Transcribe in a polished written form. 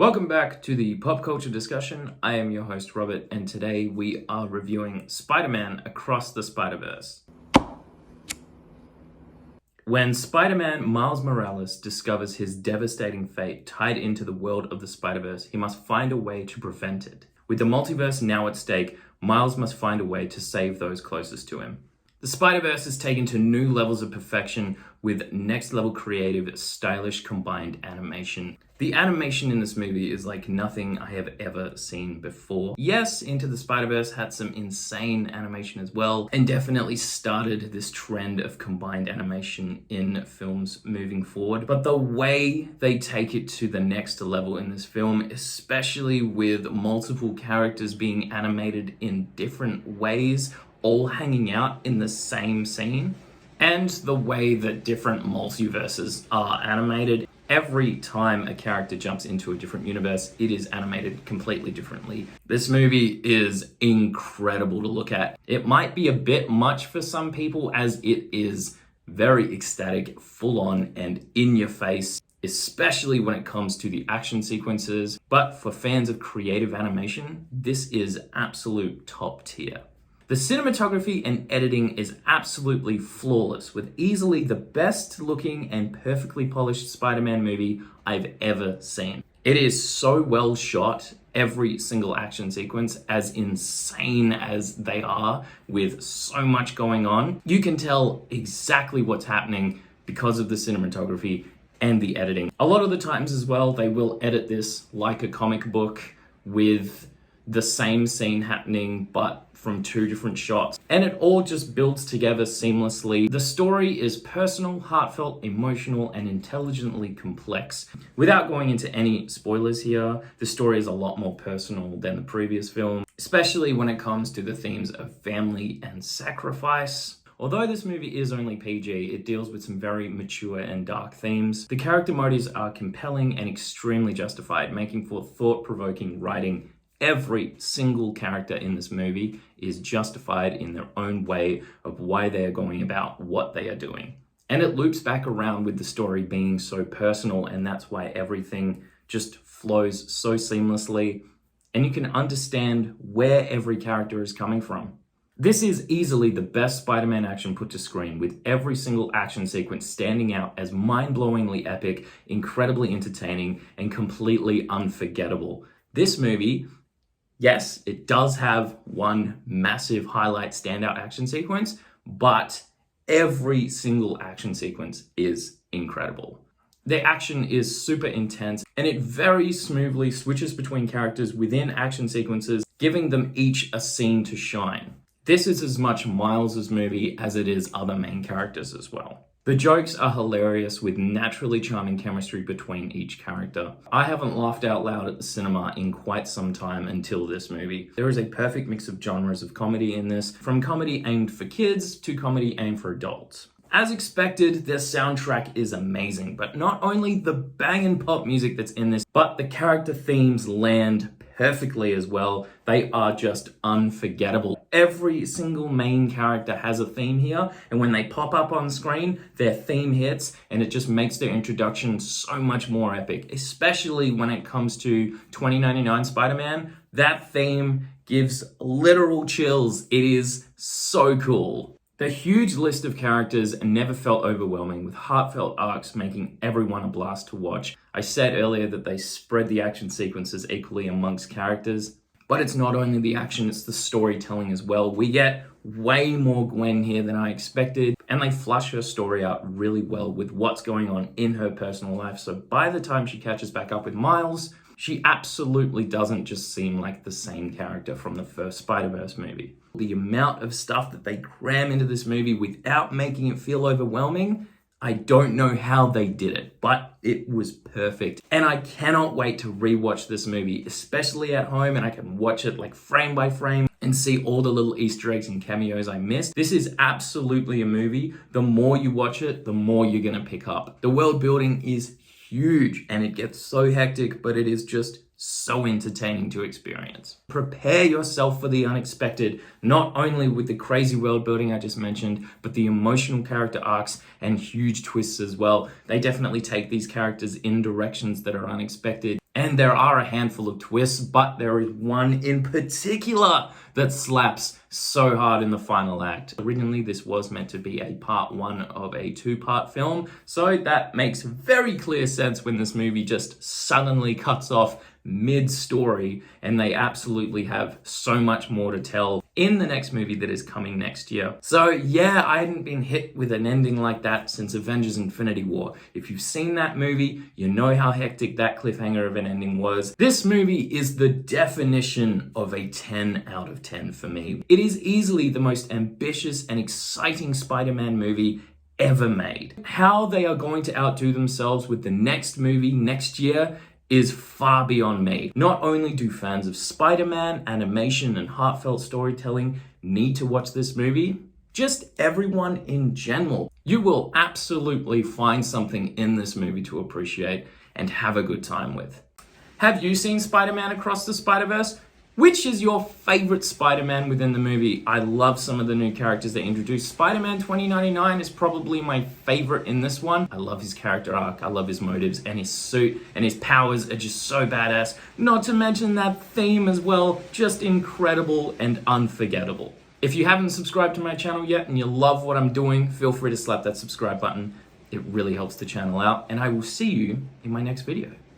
Welcome back to the Pop Culture Discussion. I am your host, Robert, and today we are reviewing Spider-Man Across the Spider-Verse. When Spider-Man Miles Morales discovers his devastating fate tied into the world of the Spider-Verse, he must find a way to prevent it. With the multiverse now at stake, Miles must find a way to save those closest to him. The Spider-Verse is taken to new levels of perfection with next-level creative, stylish combined animation. The animation in this movie is like nothing I have ever seen before. Yes, Into the Spider-Verse had some insane animation as well, and definitely started this trend of combined animation in films moving forward. But the way they take it to the next level in this film, especially with multiple characters being animated in different ways, all hanging out in the same scene, and the way that different multiverses are animated. Every time a character jumps into a different universe, it is animated completely differently. This movie is incredible to look at. It might be a bit much for some people as it is very ecstatic, full on, and in your face, especially when it comes to the action sequences. But for fans of creative animation, this is absolute top tier. The cinematography and editing is absolutely flawless, with easily the best looking and perfectly polished Spider-Man movie I've ever seen. It is so well shot, every single action sequence, as insane as they are, with so much going on. You can tell exactly what's happening because of the cinematography and the editing. A lot of the times as well, they will edit this like a comic book with the same scene happening, but from two different shots. And it all just builds together seamlessly. The story is personal, heartfelt, emotional, and intelligently complex. Without going into any spoilers here, the story is a lot more personal than the previous film, especially when it comes to the themes of family and sacrifice. Although this movie is only PG, it deals with some very mature and dark themes. The character motives are compelling and extremely justified, making for thought-provoking writing. Every single character in this movie is justified in their own way of why they are going about what they are doing. And it loops back around with the story being so personal, and that's why everything just flows so seamlessly, and you can understand where every character is coming from. This is easily the best Spider-Man action put to screen, with every single action sequence standing out as mind-blowingly epic, incredibly entertaining, and completely unforgettable. This movie, yes, it does have one massive highlight standout action sequence, but every single action sequence is incredible. The action is super intense, and it very smoothly switches between characters within action sequences, giving them each a scene to shine. This is as much Miles' movie as it is other main characters as well. The jokes are hilarious with naturally charming chemistry between each character. I haven't laughed out loud at the cinema in quite some time until this movie. There is a perfect mix of genres of comedy in this, from comedy aimed for kids to comedy aimed for adults. As expected, their soundtrack is amazing, but not only the banging pop music that's in this, but the character themes land perfectly as well. They are just unforgettable. Every single main character has a theme here, and when they pop up on screen, their theme hits, and it just makes their introduction so much more epic, especially when it comes to 2099 Spider-Man. That theme gives literal chills. It is so cool. The huge list of characters never felt overwhelming, with heartfelt arcs making everyone a blast to watch. I said earlier that they spread the action sequences equally amongst characters, but it's not only the action, it's the storytelling as well. We get way more Gwen here than I expected, and they flush her story out really well with what's going on in her personal life. So by the time she catches back up with Miles, she absolutely doesn't just seem like the same character from the first Spider-Verse movie. The amount of stuff that they cram into this movie without making it feel overwhelming, I don't know how they did it, but it was perfect. And I cannot wait to rewatch this movie, especially at home, and I can watch it like frame by frame and see all the little Easter eggs and cameos I missed. This is absolutely a movie. The more you watch it, the more you're gonna pick up. The world building is huge, and it gets so hectic, but it is just so entertaining to experience. Prepare yourself for the unexpected, not only with the crazy world building I just mentioned, but the emotional character arcs and huge twists as well. They definitely take these characters in directions that are unexpected. And there are a handful of twists, but there is one in particular that slaps so hard in the final act. Originally, this was meant to be a part one of a two-part film, so that makes very clear sense when this movie just suddenly cuts off mid-story, and they absolutely have so much more to tell in the next movie that is coming next year. So yeah, I hadn't been hit with an ending like that since Avengers Infinity War. If you've seen that movie, you know how hectic that cliffhanger of an ending was. This movie is the definition of a 10 out of 10 for me. It is easily the most ambitious and exciting Spider-Man movie ever made. How they are going to outdo themselves with the next movie next year is far beyond me. Not only do fans of Spider-Man, animation, and heartfelt storytelling need to watch this movie, just everyone in general. You will absolutely find something in this movie to appreciate and have a good time with. Have you seen Spider-Man Across the Spider-Verse? Which is your favorite Spider-Man within the movie? I love some of the new characters they introduced. Spider-Man 2099 is probably my favorite in this one. I love his character arc, I love his motives, and his suit and his powers are just so badass. Not to mention that theme as well, just incredible and unforgettable. If you haven't subscribed to my channel yet and you love what I'm doing, feel free to slap that subscribe button. It really helps the channel out, and I will see you in my next video.